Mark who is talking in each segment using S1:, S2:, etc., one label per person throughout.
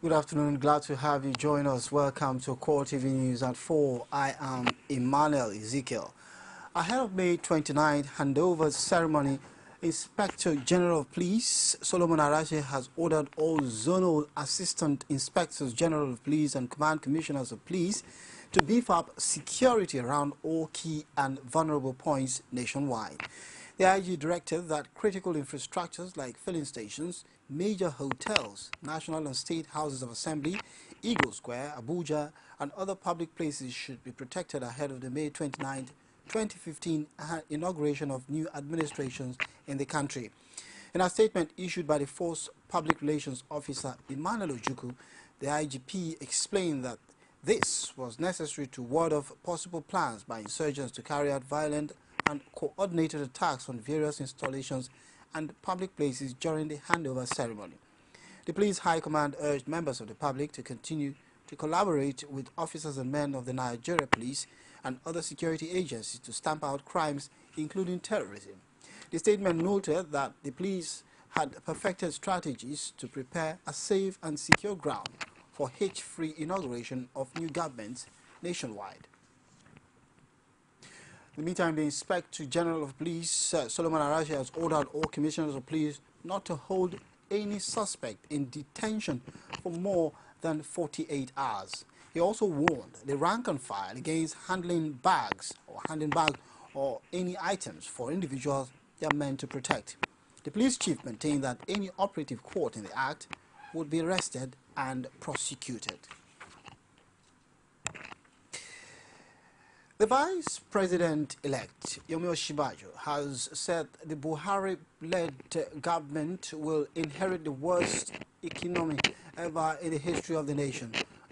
S1: Good afternoon. Glad to have you join us. Welcome to CoreTV News at 4. I am Emmanuel Ezekiel. Ahead of May 29th handover ceremony, Inspector General of Police Solomon Arache has ordered all zonal assistant inspectors general of police and command commissioners of police to beef up security around all key and vulnerable points nationwide. The IG directed that critical infrastructures like filling stations, major hotels, national and state houses of assembly, Eagle Square, Abuja, and other public places should be protected ahead of the May 29, 2015 inauguration of new administrations in the country. In a statement issued by the Force Public Relations Officer Emmanuel Ojukwu, the IGP explained that this was necessary to ward off possible plans by insurgents to carry out violent and coordinated attacks on various installations and public places during the handover ceremony. The Police High Command urged members of the public to continue to collaborate with officers and men of the Nigeria Police and other security agencies to stamp out crimes, including terrorism. The statement noted that the police had perfected strategies to prepare a safe and secure ground for hitch-free inauguration of new governments nationwide. In the meantime, the Inspector General of Police, Solomon Arache, has ordered all commissioners of police not to hold any suspect in detention for more than 48 hours. He also warned the rank and file against handing bags or any items for individuals they are meant to protect. The police chief maintained that any operative caught in the act would be arrested and prosecuted. The Vice President-elect, Yomi Osinbajo, has said the Buhari-led government will inherit the worst economy ever in the history of the nation.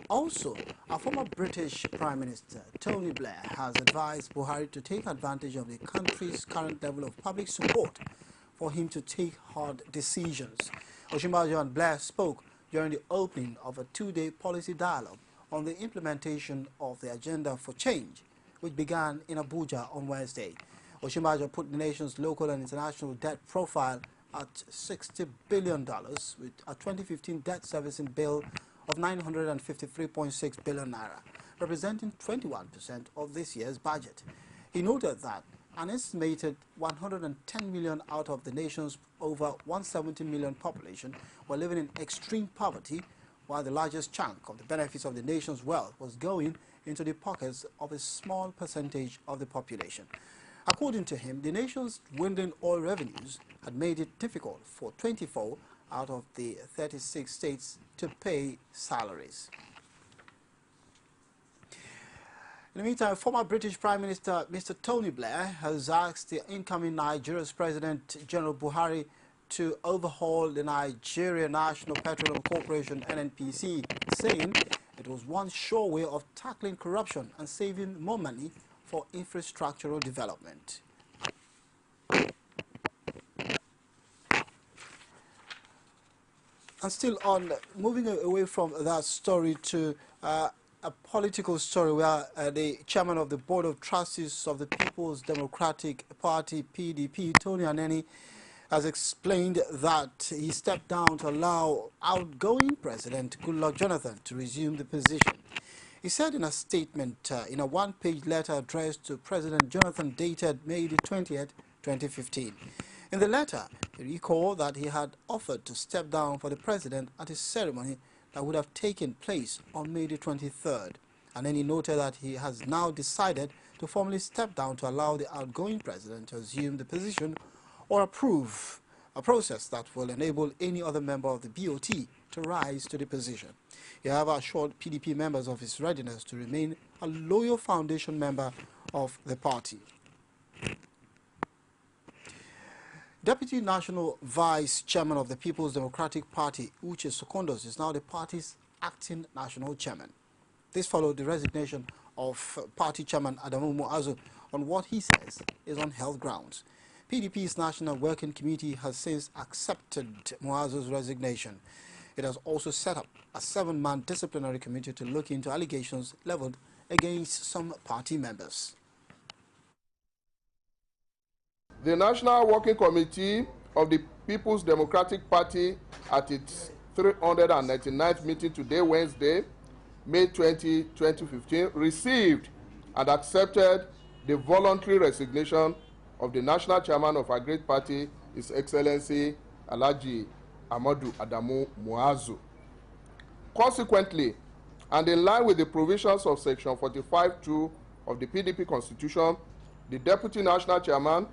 S1: Also, a former British Prime Minister, Tony Blair, has advised Buhari to take advantage of the country's current level of public support for him to take hard decisions. Osinbajo and Blair spoke during the opening of a two-day policy dialogue on the implementation of the Agenda for Change, which began in Abuja on Wednesday. Osinbajo put the nation's local and international debt profile at $60 billion, with a 2015 debt servicing bill of 953.6 billion naira, representing 21% of this year's budget. He noted that an estimated 110 million out of the nation's over 170 million population were living in extreme poverty, while the largest chunk of the benefits of the nation's wealth was going into the pockets of a small percentage of the population. According to him, the nation's dwindling oil revenues had made it difficult for 24 out of the 36 states to pay salaries. In the meantime, former British Prime Minister Mr. Tony Blair has asked the incoming Nigeria's President General Buhari to overhaul the Nigeria National Petroleum Corporation (NNPC), saying it was one sure way of tackling corruption and saving more money for infrastructural development. And still on, moving away from that story to a political story where the chairman of the Board of Trustees of the People's Democratic Party, PDP, Tony Aneni, has explained that he stepped down to allow outgoing President Goodluck Jonathan to resume the position. He said in a statement, in a one-page letter addressed to President Jonathan dated May the 20th, 2015. In the letter, he recalled that he had offered to step down for the president at a ceremony that would have taken place on May the 23rd. And then he noted that he has now decided to formally step down to allow the outgoing president to assume the position or approve a process that will enable any other member of the BOT to rise to the position. He, however, assured PDP members of his readiness to remain a loyal foundation member of the party. Deputy National Vice Chairman of the People's Democratic Party, Uche Secondos, is now the party's acting national chairman. This followed the resignation of party chairman Adamu Muazu on what he says is on health grounds. PDP's National Working Committee has since accepted Muazu's resignation. It has also set up a 7-man disciplinary committee to look into allegations leveled against some party members.
S2: The National Working Committee of the People's Democratic Party at its 399th meeting today, Wednesday, May 20, 2015, received and accepted the voluntary resignation of the national chairman of our great party, His Excellency Alhaji Amadu Adamu Muazu. Consequently, and in line with the provisions of Section 45(2) of the PDP Constitution, the Deputy National Chairman,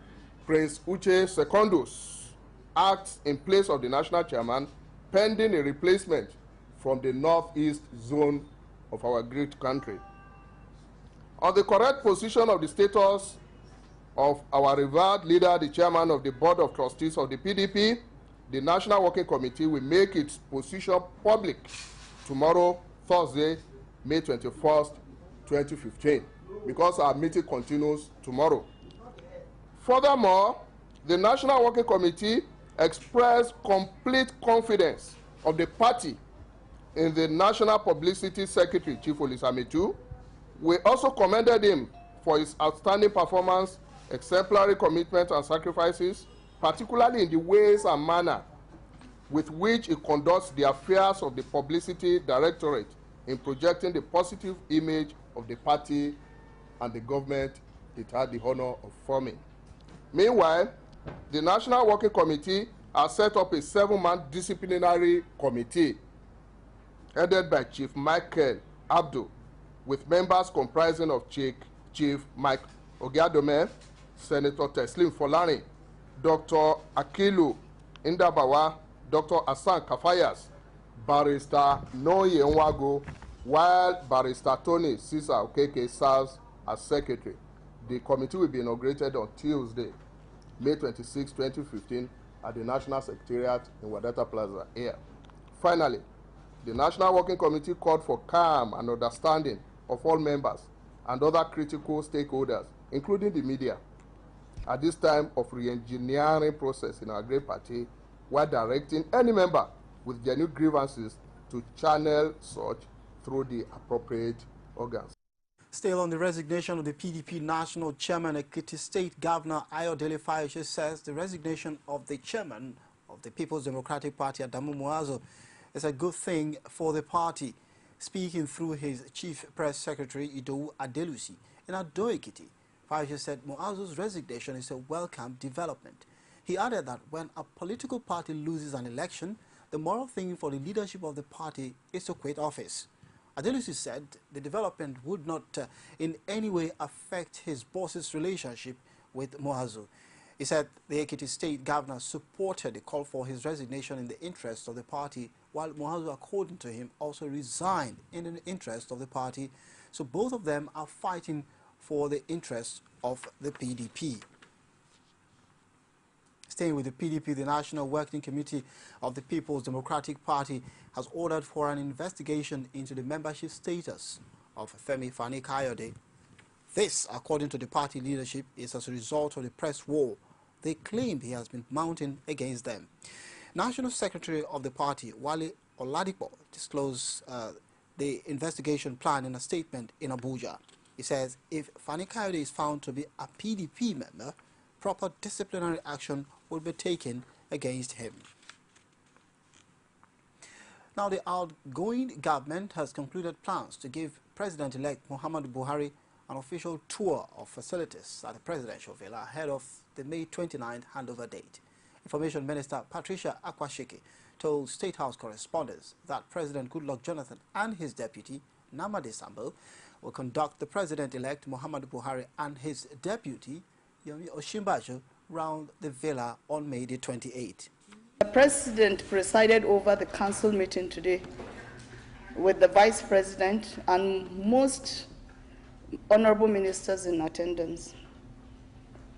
S2: Prince Uche Secondus, acts in place of the National Chairman pending a replacement from the Northeast Zone of our great country. On the correct position of the status of our revered leader, the Chairman of the Board of Trustees of the PDP, the National Working Committee will make its position public tomorrow, Thursday, May 21st, 2015, because our meeting continues tomorrow. Furthermore, the National Working Committee expressed complete confidence of the party in the National Publicity Secretary, Chief Olisametu. We also commended him for his outstanding performance, exemplary commitment and sacrifices, particularly in the ways and manner with which he conducts the affairs of the Publicity Directorate in projecting the positive image of the party and the government it had the honor of forming. Meanwhile, the National Working Committee has set up a 7-man disciplinary committee headed by Chief Michael Abdul, with members comprising of Chief Mike Ogiadome, Senator Teslim Folari, Dr. Akilu Indabawa, Dr. Hassan Kafayas, Barrister Noye Nwago, while Barrister Tony Cesar Okeke serves as Secretary. The committee will be inaugurated on Tuesday, May 26, 2015, at the National Secretariat in Wadata Plaza here. Finally, the National Working Committee called for calm and understanding of all members and other critical stakeholders, including the media, at this time of re-engineering process in our great party, while directing any member with genuine grievances to channel such through the appropriate organs.
S1: Still on the resignation of the PDP National Chairman, Ekiti State Governor Ayodele Fayose says the resignation of the chairman of the People's Democratic Party, Adamu Muazu, is a good thing for the party. Speaking through his Chief Press Secretary, Idowu Adelusi, in Ado-Ekiti, Fayose said Muazu's resignation is a welcome development. He added that when a political party loses an election, the moral thing for the leadership of the party is to quit office. Adelusi said the development would not in any way affect his boss's relationship with Muazu. He said the Ekiti State Governor supported the call for his resignation in the interest of the party, while Muazu, according to him, also resigned in the interest of the party. So both of them are fighting for the interests of the PDP. Staying with the PDP, the National Working Committee of the People's Democratic Party has ordered for an investigation into the membership status of Femi Fani-Kayode. This, according to the party leadership, is as a result of the press war they claim he has been mounting against them. National Secretary of the party, Wale Oladipo, disclosed the investigation plan in a statement in Abuja. He says if Fani-Kayode is found to be a PDP member, proper disciplinary action will be taken against him. Now, the outgoing government has concluded plans to give President-elect Muhammadu Buhari an official tour of facilities at the presidential villa ahead of the May 29th handover date. Information Minister Patricia Akwashike told State House correspondents that President Goodluck Jonathan and his deputy, Namadi Sambo, will conduct the President-elect Muhammadu Buhari and his deputy, Yomi Osinbajo, round the villa on May the 28th.
S3: The President presided over the council meeting today with the Vice President and most honorable ministers in attendance.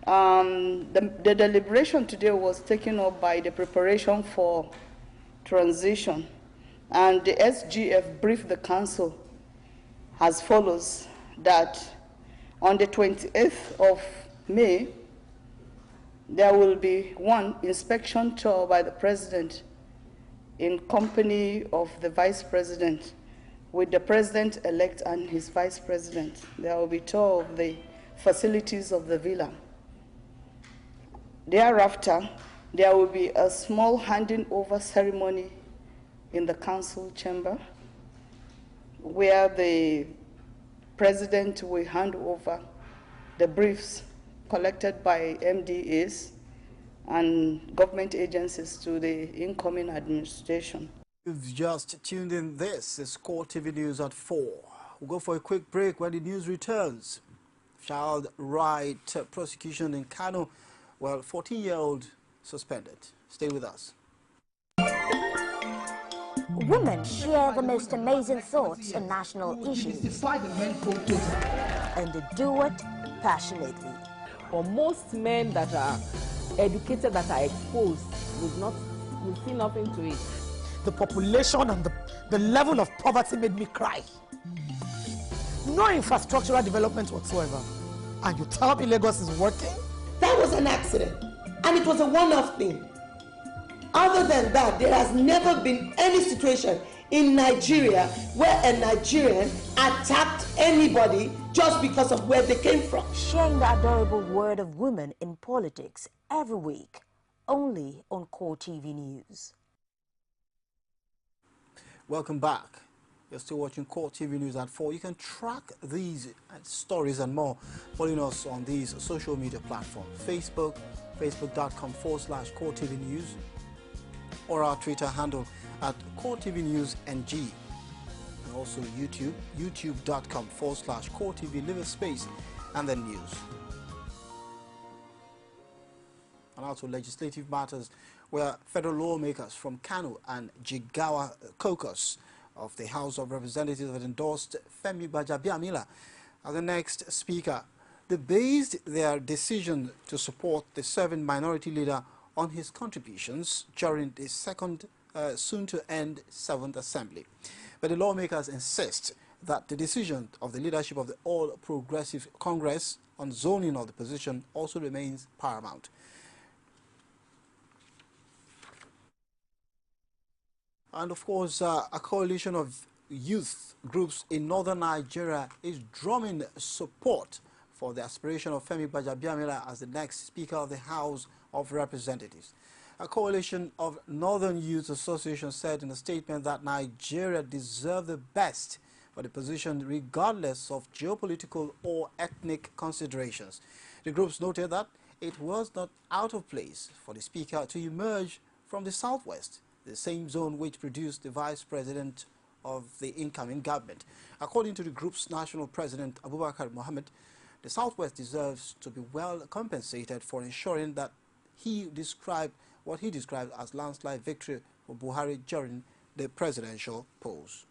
S3: The deliberation today was taken up by the preparation for transition, and the SGF briefed the council as follows: that on the 28th of May, there will be one inspection tour by the President in company of the Vice President, with the President-elect and his Vice President. There will be a tour of the facilities of the villa. Thereafter, there will be a small handing over ceremony in the council chamber, where the president will hand over the briefs collected by MDAs and government agencies to the incoming administration.
S1: You've just tuned in. This is CoreTV News at 4. We'll go for a quick break. When the news returns, child right prosecution in Kano, well, 14-year-old suspended. Stay with us.
S4: Women share the most amazing thoughts on national issues, and they do it passionately.
S5: For most men that are educated, that are exposed, will see nothing to it.
S6: The population and the level of poverty made me cry. No infrastructural development whatsoever. And you tell me Lagos is working?
S7: That was an accident, and it was a one-off thing. Other than that, there has never been any situation in Nigeria where a Nigerian attacked anybody just because of where they came from.
S4: Sharing the adorable word of women in politics every week, only on CoreTV News.
S1: Welcome back. You're still watching CoreTV News at 4. You can track these stories and more following us on these social media platforms. Facebook, facebook.com/CoreTV News, or our Twitter handle at CoreTV News NG. And also YouTube, youtube.com/CoreTV, leave a space, and then news. And also legislative matters, where federal lawmakers from Kano and Jigawa caucus of the House of Representatives have endorsed Femi Gbajabiamila as the next speaker. They based their decision to support the serving minority leader on his contributions during the second, soon-to-end 7th Assembly. But the lawmakers insist that the decision of the leadership of the All Progressive Congress on zoning of the position also remains paramount. And of course, a coalition of youth groups in northern Nigeria is drumming support for the aspiration of Femi Gbajabiamila as the next Speaker of the House of Representatives. A coalition of Northern Youth Association said in a statement that Nigeria deserves the best for the position regardless of geopolitical or ethnic considerations. The groups noted that it was not out of place for the Speaker to emerge from the Southwest, the same zone which produced the Vice President of the incoming government. According to the group's national president, Abubakar Mohammed, the Southwest deserves to be well compensated for ensuring that what he described as landslide victory for Buhari during the presidential polls.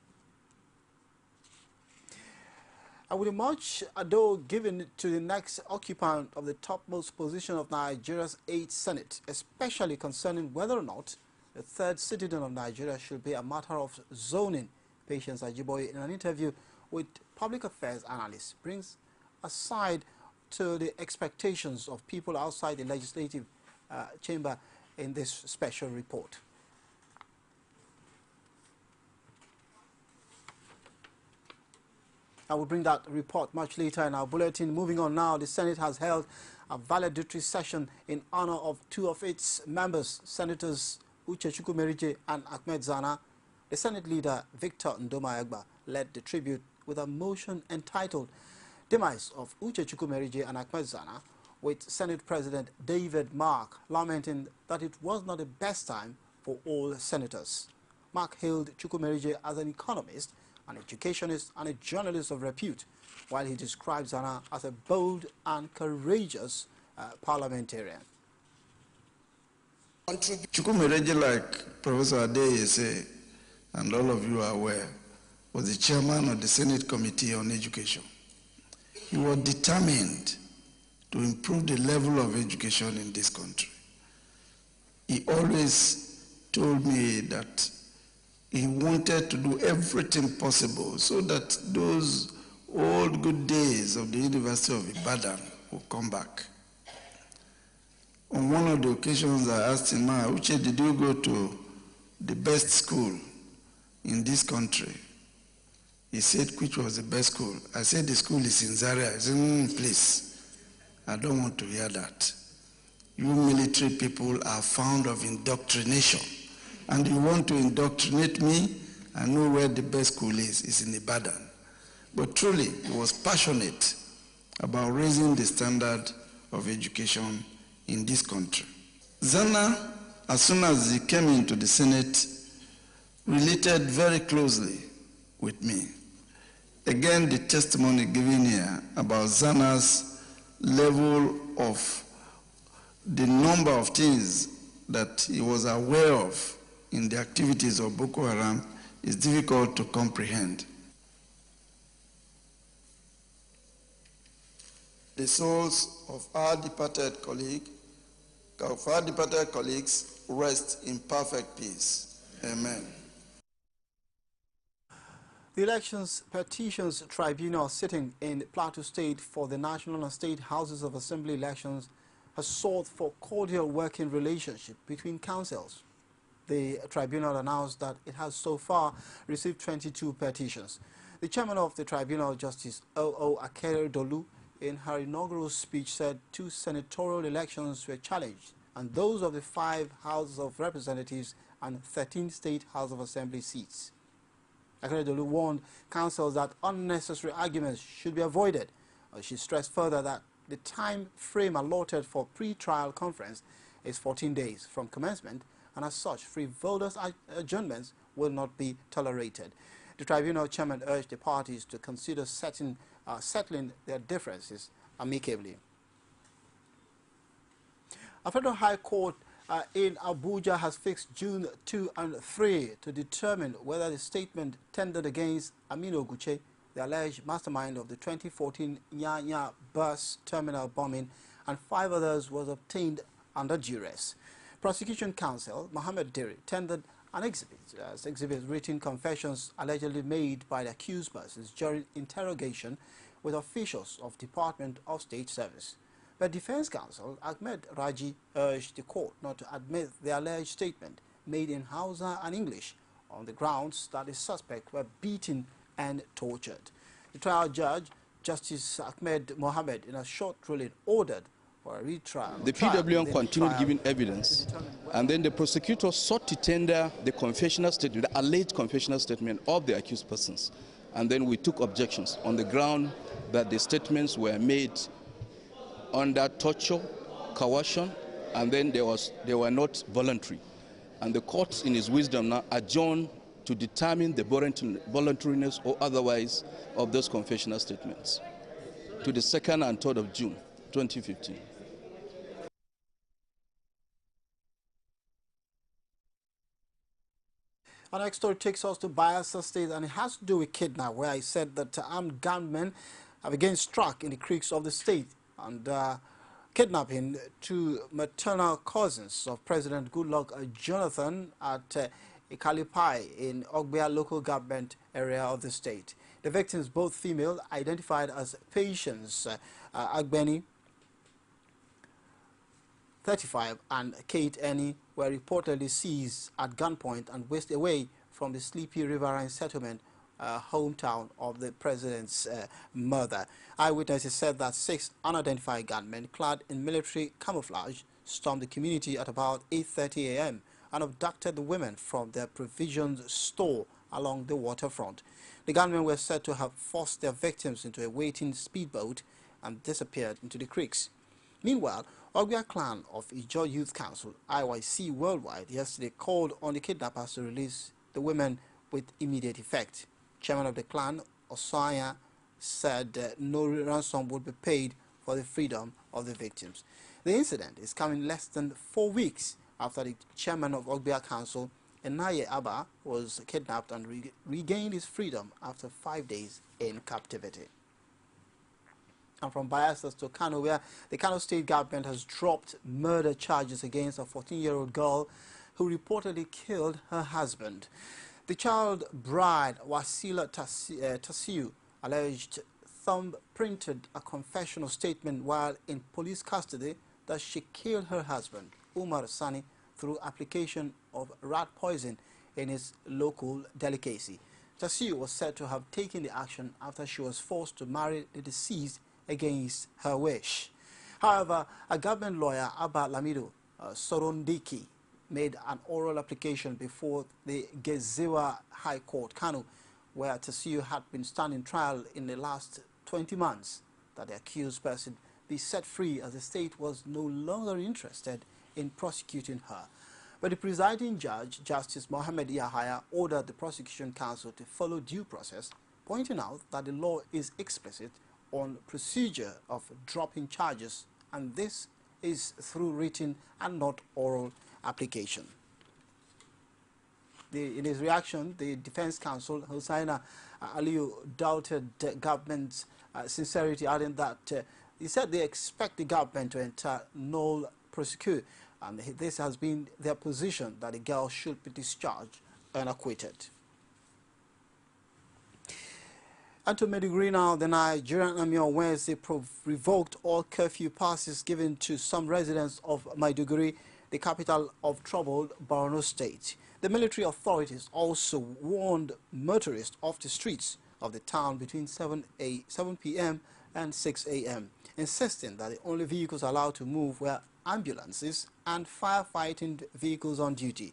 S1: And with much ado given to the next occupant of the topmost position of Nigeria's 8th Senate, especially concerning whether or not the third citizen of Nigeria should be a matter of zoning, Patience Ajiboye, in an interview with public affairs analysts, brings aside to the expectations of people outside the legislative chamber in this special report. I will bring that report much later in our bulletin. Moving on now, the Senate has held a valedictory session in honor of two of its members, Senators Uche Chukwumerije and Ahmed Zana. The Senate leader, Victor Ndomayagba, led the tribute with a motion entitled Demise of Uche Chukwumerije and Ahmed Zana, with Senate President David Mark lamenting that it was not the best time for all senators. Mark hailed Chukwumerije as an economist, an educationist, and a journalist of repute, while he described Zana as a bold and courageous parliamentarian.
S8: Chukwumerije, like Professor Adeye said, and all of you are aware, was the chairman of the Senate Committee on Education. He was determined to improve the level of education in this country. He always told me that he wanted to do everything possible so that those old good days of the University of Ibadan will come back. On one of the occasions I asked him, Uche, did you go to the best school in this country? He said, which was the best school? I said, the school is in Zaria. He said, please, I don't want to hear that. You military people are fond of indoctrination. and you want to indoctrinate me, I know where the best school is in Ibadan. But truly, he was passionate about raising the standard of education in this country. Zana, as soon as he came into the Senate, related very closely with me. Again, the testimony given here about Zana's level of the number of things that he was aware of in the activities of Boko Haram is difficult to comprehend. The souls of our departed colleagues rest in perfect peace. Amen.
S1: The Elections Petitions Tribunal sitting in Plateau State for the National and State Houses of Assembly elections has sought for cordial working relationship between councils. The tribunal announced that it has so far received 22 petitions. The chairman of the tribunal, Justice O.O. Akeredolu, in her inaugural speech said 2 senatorial elections were challenged, and those of the 5 Houses of Representatives and 13 State House of Assembly seats. Akeredolu warned councils that unnecessary arguments should be avoided. She stressed further that the time frame allotted for pre-trial conference is 14 days from commencement, and as such, frivolous adjournments will not be tolerated. The tribunal chairman urged the parties to consider settling their differences amicably. A federal high court in Abuja has fixed June 2 and 3 to determine whether the statement tendered against Aminu Oguche, the alleged mastermind of the 2014 Nyanya bus terminal bombing, and 5 others, was obtained under duress. Prosecution counsel Mohammed Diri tendered an exhibit written confessions allegedly made by the accused persons during interrogation with officials of Department of State Service. But defense counsel Ahmed Raji urged the court not to admit the alleged statement made in Hausa and English on the grounds that the suspects were beaten and tortured. The trial judge, Justice Ahmed Mohammed, in a short ruling, ordered for a retrial.
S9: The PWM continued giving evidence, and then the prosecutor sought to tender the confessional statement, the alleged confessional statement of the accused persons. And then we took objections on the ground that the statements were made under torture, coercion, and then they were not voluntary. And the court, in its wisdom, now adjourned to determine the voluntariness or otherwise of those confessional statements to the 2nd and 3rd of June, 2015.
S1: Our next story takes us to Bayelsa State, and it has to do with kidnap, where I said that armed gunmen have again struck in the creeks of the state and kidnapping 2 maternal cousins of President Goodluck Jonathan at Ikalipai in Ogbia local government area of the state. The victims, both female, identified as Patience Agbeni, 35, and Kate Eni, were reportedly seized at gunpoint and whisked away from the sleepy riverine settlement, hometown of the president's mother. Eyewitnesses said that 6 unidentified gunmen clad in military camouflage stormed the community at about 8:30 a.m. and abducted the women from their provisions store along the waterfront. The gunmen were said to have forced their victims into a waiting speedboat and disappeared into the creeks. Meanwhile, Ogbia clan of Ijaw Youth Council, IYC Worldwide, yesterday called on the kidnappers to release the women with immediate effect. Chairman of the clan, Osanya, said no ransom would be paid for the freedom of the victims. The incident is coming less than 4 weeks after the chairman of Ogbia Council, Enaye Abba, was kidnapped and regained his freedom after 5 days in captivity. And from Bayelsa to Kano, where the Kano state government has dropped murder charges against a 14-year-old girl who reportedly killed her husband. The child bride, Wasila Tasiu, alleged thumb-printed a confessional statement while in police custody that she killed her husband, Umar Sani, through application of rat poison in his local delicacy. Tasiu was said to have taken the action after she was forced to marry the deceased against her wish. However, a government lawyer, Abba Lamido Sorondiki, made an oral application before the Gezewa High Court, Kano, where Tasiu had been standing trial in the last 20 months, that the accused person be set free as the state was no longer interested in prosecuting her. But the presiding judge, Justice Mohammed Yahaya, ordered the prosecution counsel to follow due process, pointing out that the law is explicit on procedure of dropping charges, and this is through written and not oral application. In his reaction, the defense counsel, Hussaina Aliyu, doubted the government's sincerity, adding that he said they expect the government to enter null prosecute, and this has been their position, that the girl should be discharged and acquitted. And to Maiduguri now, the Nigerian Army on Wednesday revoked all curfew passes given to some residents of Maiduguri, the capital of troubled Borno State. The military authorities also warned motorists off the streets of the town between 7 p.m. and 6 a.m., insisting that the only vehicles allowed to move were ambulances and firefighting vehicles on duty.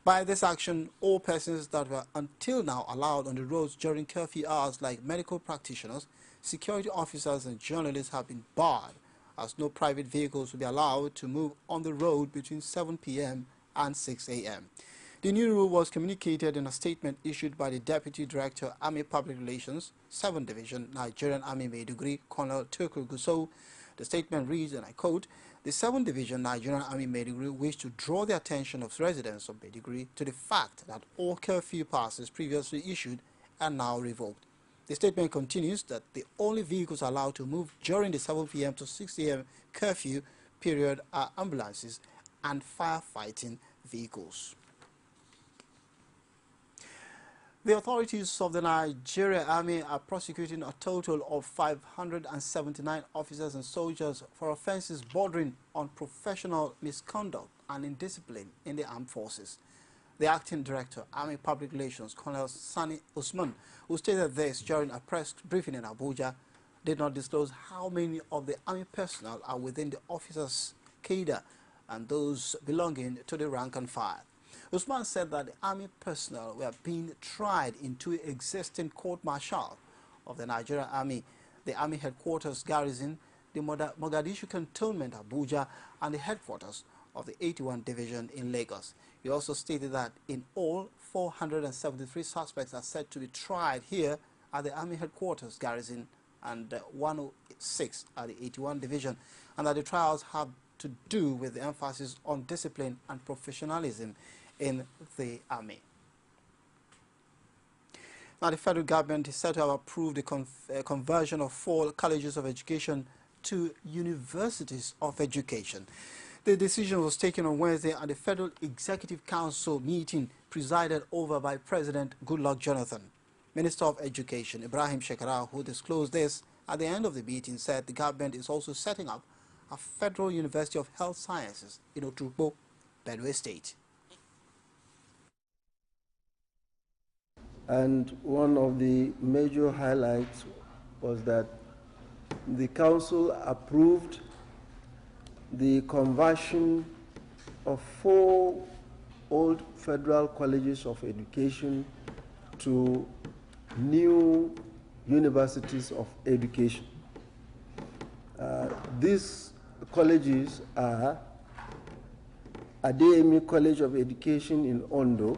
S1: By this action, all persons that were until now allowed on the roads during curfew hours, like medical practitioners, security officers and journalists, have been barred, as no private vehicles will be allowed to move on the road between 7 p.m. and 6 a.m. The new rule was communicated in a statement issued by the Deputy Director, Army Public Relations, 7th Division, Nigerian Army Maiduguri, Colonel Turku Gusau. The statement reads, and I quote, "The 7th Division Nigerian Army Maiduguri wish to draw the attention of residents of Maiduguri to the fact that all curfew passes previously issued are now revoked." The statement continues that the only vehicles allowed to move during the 7 p.m. to 6 a.m. curfew period are ambulances and firefighting vehicles. The authorities of the Nigerian Army are prosecuting a total of 579 officers and soldiers for offences bordering on professional misconduct and indiscipline in the armed forces. The Acting Director, Army Public Relations, Colonel Sani Usman, who stated this during a press briefing in Abuja, did not disclose how many of the Army personnel are within the officers' cadre and those belonging to the rank and file. Usman said that the Army personnel were being tried in two existing court-martial of the Nigerian Army, the Army Headquarters Garrison, the Mogadishu Cantonment Abuja, and the headquarters of the 81 Division in Lagos. He also stated that in all, 473 suspects are said to be tried here at the Army Headquarters Garrison and 106 at the 81 Division, and that the trials have to do with the emphasis on discipline and professionalism in the Army. Now, the federal government is said to have approved the conversion of 4 colleges of education to universities of education. The decision was taken on Wednesday at the Federal Executive Council meeting presided over by President Goodluck Jonathan. Minister of Education Ibrahim Shekara, who disclosed this at the end of the meeting, said the government is also setting up a Federal University of Health Sciences in Oturukpo, Benue State.
S10: And one of the major highlights was that the council approved the conversion of 4 old federal colleges of education to new universities of education. These colleges are Adeyemi College of Education in Ondo.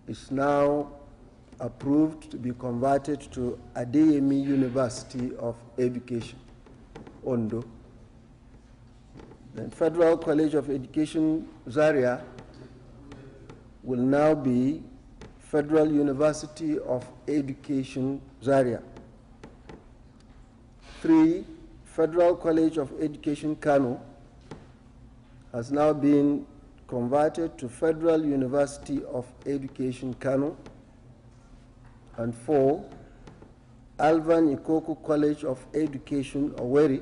S10: Is now approved to be converted to Adeyemi University of Education, Ondo. The Federal College of Education, Zaria, will now be Federal University of Education, Zaria. 3, Federal College of Education, Kano, has now been converted to Federal University of Education, Kano. And 4, Alvan Ikoku College of Education, Owerri,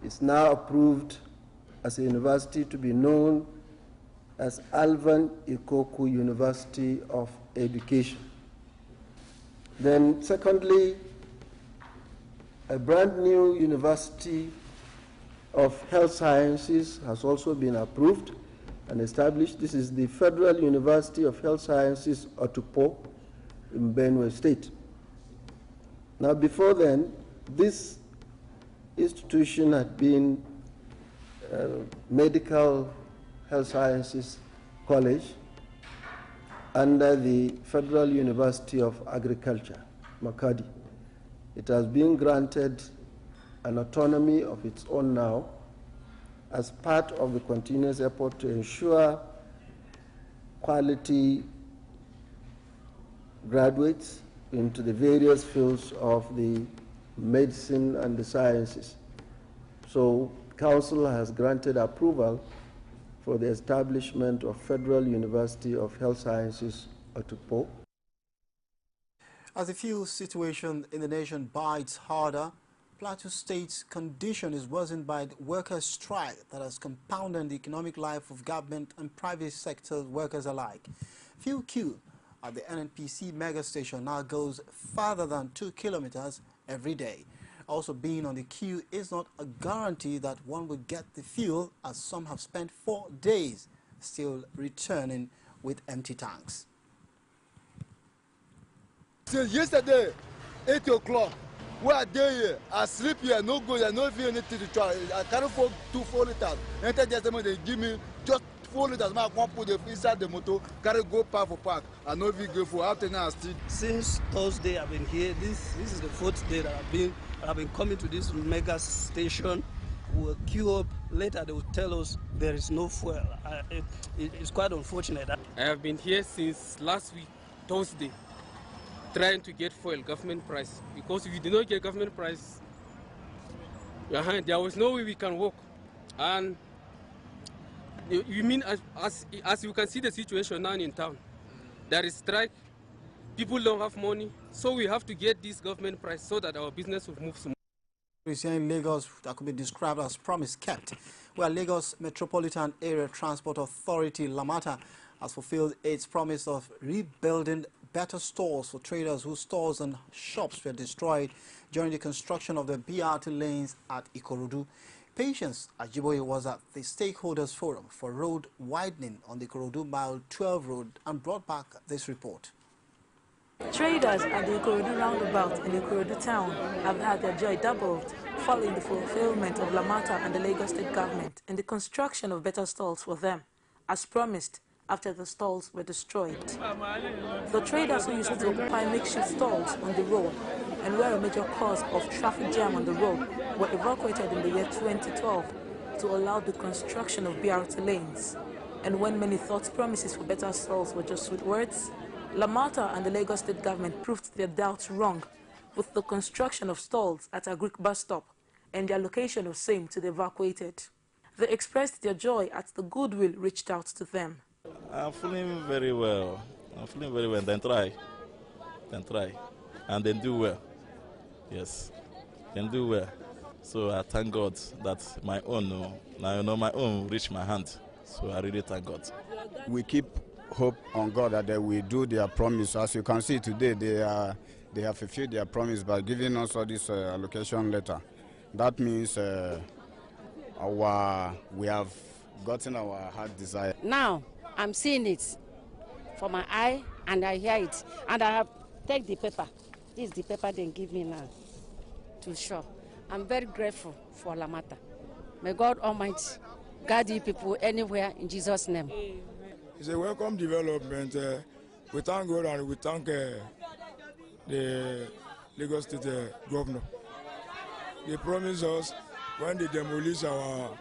S10: is now approved as a university to be known as Alvan Ikoku University of Education. Then secondly, a brand new university of Health Sciences has also been approved and established. This is the Federal University of Health Sciences, Otukpo, in Benue State. Now, before then, this institution had been Medical Health Sciences College under the Federal University of Agriculture, Makadi. It has been granted an autonomy of its own now as part of the continuous effort to ensure quality graduates into the various fields of the medicine and the sciences. So Council has granted approval for the establishment of Federal University of Health Sciences, Otukpo.
S1: As the fuel situation in the nation bites harder, Plateau State's condition is worsened by the workers' strike that has compounded the economic life of government and private sector workers alike. Fuel queue at the NNPC mega station now goes farther than 2 kilometers every day. Also, being on the queue is not a guarantee that one will get the fuel, as some have spent 4 days still returning with empty tanks.
S11: Since yesterday, 8 o'clock, we are there here. I sleep here, no go there, no feel anything to try. I carry 4 liters. Enter just they give me just 4 liters. I can't put it inside the motor, carry go park for park. I know if you go for after now still.
S12: Since Thursday, I've been here. This is the 4th day that I've been coming to this mega station. We'll queue up. Later they will tell us there is no fuel. It's quite unfortunate.
S13: I have been here since last week, Thursday, trying to get fuel government price, because if you do not get government price, there was no way we can work. And you mean as you can see the situation now in town, there is strike, people don't have money, so we have to get this government price so that our business will move smooth.
S1: Here in Lagos, that could be described as promise kept, where Lagos Metropolitan Area Transport Authority, Lamata, has fulfilled its promise of rebuilding better stores for traders whose stores and shops were destroyed during the construction of the BRT lanes at Ikorodu. Patience Ajiboye was at the Stakeholders Forum for road widening on the Ikorodu Mile 12 road and brought back this report.
S14: Traders at the Ikorodu roundabout in Ikorodu town have had their joy doubled following the fulfillment of Lamata and the Lagos State government in the construction of better stalls for them, as promised after the stalls were destroyed. The traders who used to occupy makeshift stalls on the road and were a major cause of traffic jam on the road were evacuated in the year 2012 to allow the construction of BRT lanes. And when many thought promises for better stalls were just sweet words, Lamata and the Lagos State government proved their doubts wrong with the construction of stalls at a Greek bus stop and the allocation of same to the evacuated. They expressed their joy at the goodwill reached out to them.
S15: I'm feeling very well. Then try. And then do well. Yes, then do well. So I thank God that my own reach my hand. So I really thank God.
S16: We keep hope on God that they will do their promise. As you can see today, they have fulfilled their promise by giving us all this allocation letter. That means we have gotten our heart desire.
S17: Now I'm seeing it for my eye and I hear it, and I have take the paper. This is the paper they give me now to show. I'm very grateful for Lamata. May God Almighty guide you people anywhere in Jesus' name.
S11: It's a welcome development. We thank God and we thank the Lagos State governor. They promised us when they demolish our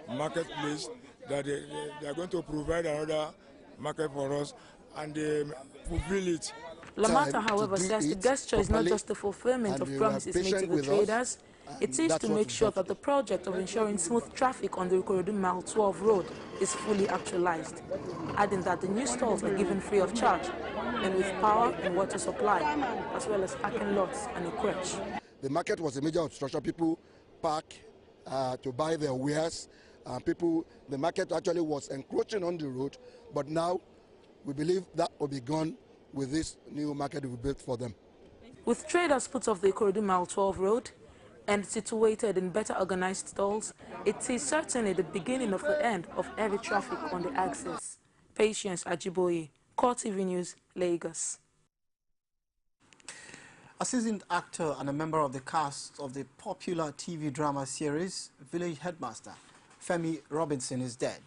S11: marketplace that they are going to provide another market for us, and they fulfill it.
S14: Lamata, however, says the gesture is not just the fulfillment of promises made to the traders. It is to make sure that the project of ensuring smooth traffic on the Ikorodu Mile 12 road is fully actualized, adding that the new stalls are given free of charge and with power and water supply, as well as parking lots and a crèche.
S18: The market was a major obstruction. People park to buy their wares. The market actually was encroaching on the road, but now we believe that will be gone with this new market we built for them.
S14: With traders put off the Ikorodu Mile 12 road, And situated in better organized stalls, it is certainly the beginning of the end of heavy traffic on the axis. Patience Ajiboye, CoreTV News, Lagos.
S1: A seasoned actor and a member of the cast of the popular TV drama series Village Headmaster, Femi Robinson, is dead.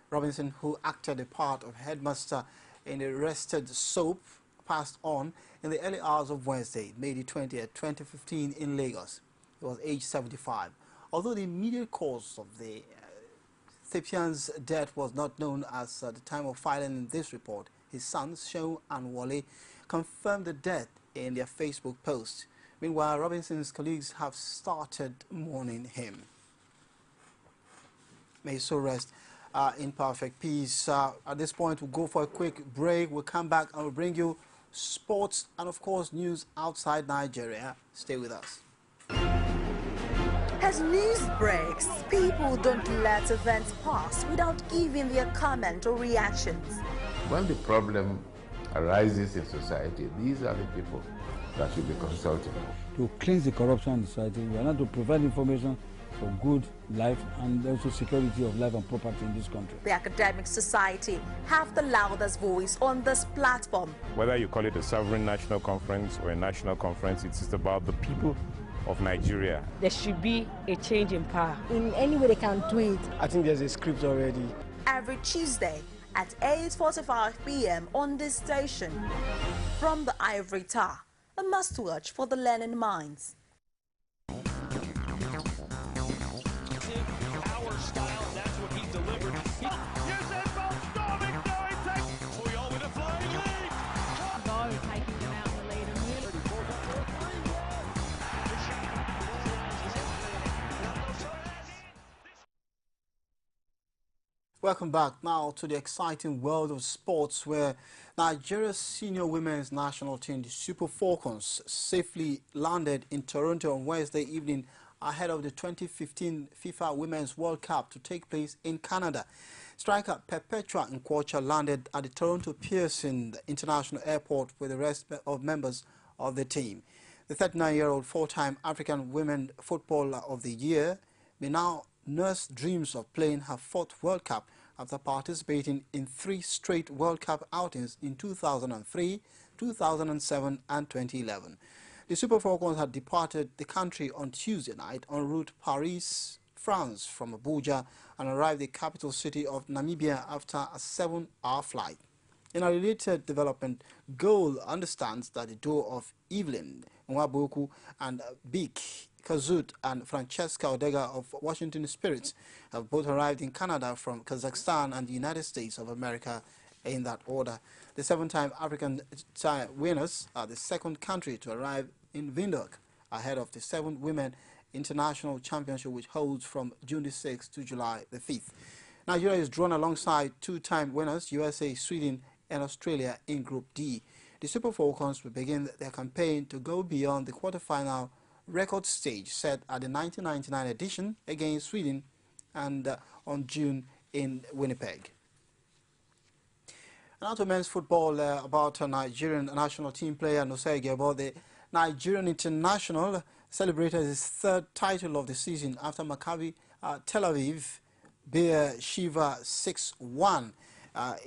S1: Robinson, who acted the part of headmaster in the arrested soap, passed on in the early hours of Wednesday, May the 20th, 2015 in Lagos. He was aged 75. Although the immediate cause of the Sapien's death was not known at the time of filing this report, his sons, Seun and Wale, confirmed the death in their Facebook post. Meanwhile, Robinson's colleagues have started mourning him. May his soul rest in perfect peace. At this point, we'll go for a quick break. We'll come back and we'll bring you sports and, of course, news outside Nigeria. Stay with us.
S4: As news breaks, people don't let events pass without giving their comment or reactions.
S19: When the problem arises in society, these are the people that should be consulted.
S20: To cleanse the corruption in society, we are not to provide information for good life and also security of life and property in this country.
S4: The academic society have the loudest voice on this platform.
S21: Whether you call it a sovereign national conference or a national conference, it is about the people of Nigeria.
S5: There should be a change in power.
S22: In any way they can do it.
S20: I think there's a script already.
S4: Every Tuesday at 8:45 p.m. on this station. From the Ivory Tower, a must-watch for the learning minds.
S1: Welcome back now to the exciting world of sports, where Nigeria's senior women's national team, the Super Falcons, safely landed in Toronto on Wednesday evening ahead of the 2015 FIFA Women's World Cup to take place in Canada. Striker Perpetua Nkwocha landed at the Toronto Pearson International Airport with the rest of members of the team. The 39-year-old four-time African Women Footballer of the Year may now nurse dreams of playing her fourth World Cup after participating in 3 straight World Cup outings in 2003, 2007 and 2011. The Super Falcons had departed the country on Tuesday night en route Paris, France from Abuja and arrived the capital city of Namibia after a 7-hour flight. In a related development, Goal understands that the duo of Evelyn Nwabuku and Beek Kazut and Francesca Odega of Washington Spirits have both arrived in Canada from Kazakhstan and the United States of America in that order. The 7-time African winners are the second country to arrive in Windhoek ahead of the 7th Women International Championship, which holds from June the 6th to July the 5th. Nigeria is drawn alongside 2-time winners USA, Sweden and Australia in Group D. The Super Falcons will begin their campaign to go beyond the quarterfinal record stage set at the 1999 edition against Sweden and on June in Winnipeg. Now to men's football, about a Nigerian national team player Nosei Gebo. The Nigerian international celebrated his 3rd title of the season after Maccabi Tel Aviv beat Shiva 6-1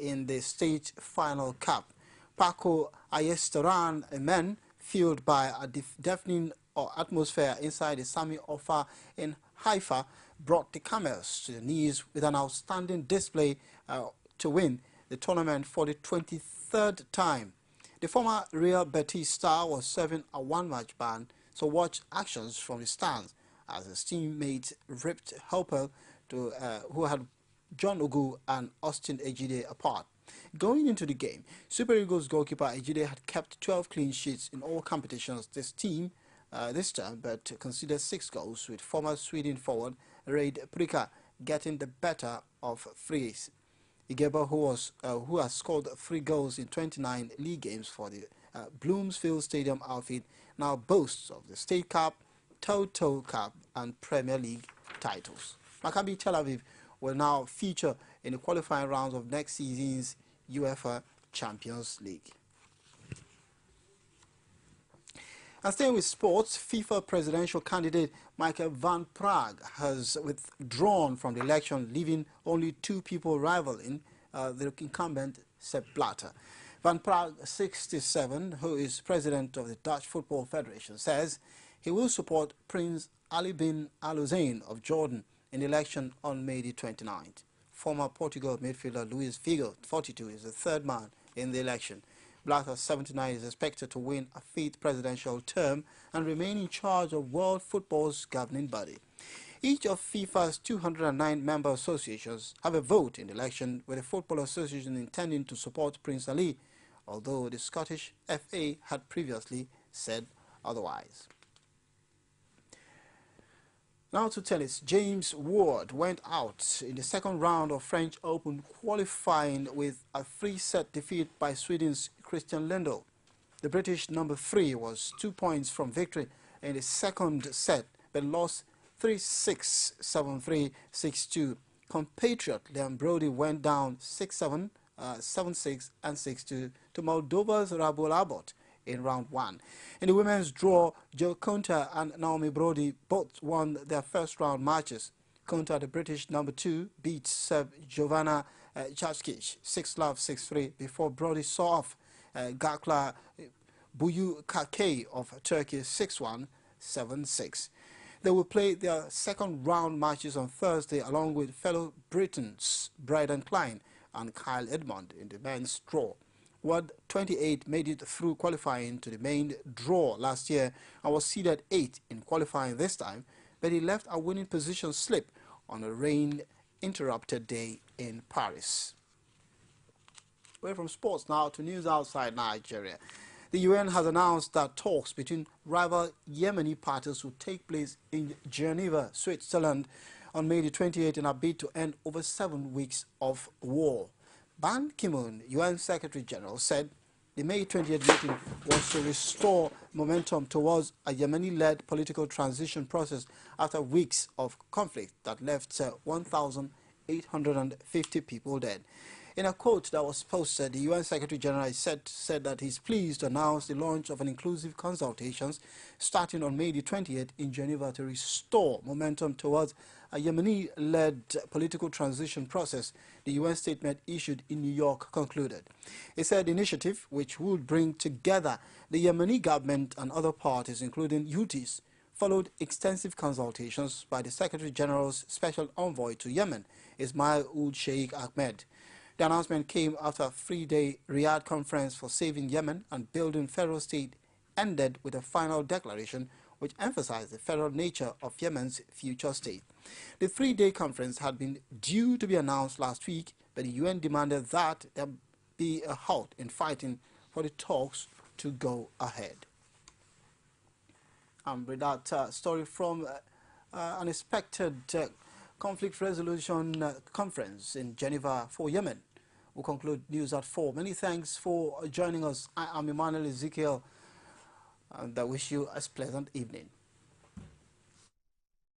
S1: in the state final cup. Paco Ayestaran, a man fueled by a deafening atmosphere inside the Sami Ofer in Haifa, brought the Camels to their knees with an outstanding display to win the tournament for the 23rd time. The former Real Betis star was serving a 1-match ban, so watch actions from the stands as his teammate ripped Helper to who had John Ugu and Austin Ejide apart. Going into the game, Super Eagles goalkeeper Ejide had kept 12 clean sheets in all competitions this term, but conceded 6 goals, with former Sweden forward Reid Prika getting the better of Fries. Igeba, who has scored 3 goals in 29 league games for the Bloomsfield Stadium outfit, now boasts of the State Cup, Toto Cup and Premier League titles. Maccabi Tel Aviv will now feature in the qualifying rounds of next season's UEFA Champions League. And staying with sports, FIFA presidential candidate Michael Van Praag has withdrawn from the election, leaving only two people rivaling the incumbent Sepp Blatter. Van Praag, 67, who is president of the Dutch Football Federation, says he will support Prince Ali bin Al Hussein of Jordan in the election on May the 29th. Former Portugal midfielder Luis Figo, 42, is the third man in the election. Blatter, 79, is expected to win a fifth presidential term and remain in charge of world football's governing body. Each of FIFA's 209 member associations have a vote in the election, with the Football Association intending to support Prince Ali, although the Scottish FA had previously said otherwise. Now to tennis. James Ward went out in the second round of French Open qualifying with a 3-set defeat by Sweden's Christian Lindell. The British number 3 was 2 points from victory in the second set, but lost 3-6, 7-3, 6-2. Compatriot Liam Brody went down 6-7, 7-6 and 6-2 to Moldova's Rabul Abot in round 1. In the women's draw, Jo Konta and Naomi Brody both won their first round matches. Konta, the British number 2, beat Serb Jovana Chachkic 6-love, 6-3 before Brody saw off Gakla Buyukake of Turkey 6-1, 7-6. They will play their second round matches on Thursday along with fellow Britons Bryden Klein and Kyle Edmond in the men's draw. Ward, 28, made it through qualifying to the main draw last year and was seeded 8 in qualifying this time, but he left a winning position slip on a rain-interrupted day in Paris. Away from sports now to news outside Nigeria. The UN has announced that talks between rival Yemeni parties will take place in Geneva, Switzerland on May the 28th in a bid to end over 7 weeks of war. Ban Ki-moon, UN Secretary General, said the May 28th meeting was to restore momentum towards a Yemeni-led political transition process after weeks of conflict that left 1,850 people dead. In a quote that was posted, the UN Secretary General said that he's pleased to announce the launch of an inclusive consultations starting on May the 28th in Geneva to restore momentum towards a Yemeni-led political transition process, the UN statement issued in New York concluded. It said the initiative, which would bring together the Yemeni government and other parties, including Houthis, followed extensive consultations by the Secretary General's Special Envoy to Yemen, Ismail Ould Sheikh Ahmed. The announcement came after a 3-day Riyadh conference for saving Yemen and building federal state ended with a final declaration which emphasized the federal nature of Yemen's future state. The 3-day conference had been due to be announced last week, but the UN demanded that there be a halt in fighting for the talks to go ahead. And with that story from unexpected conflict resolution conference in Geneva for Yemen, we'll conclude news at 4. Many thanks for joining us. I am Emmanuel Ezekiel, and I wish you a pleasant evening.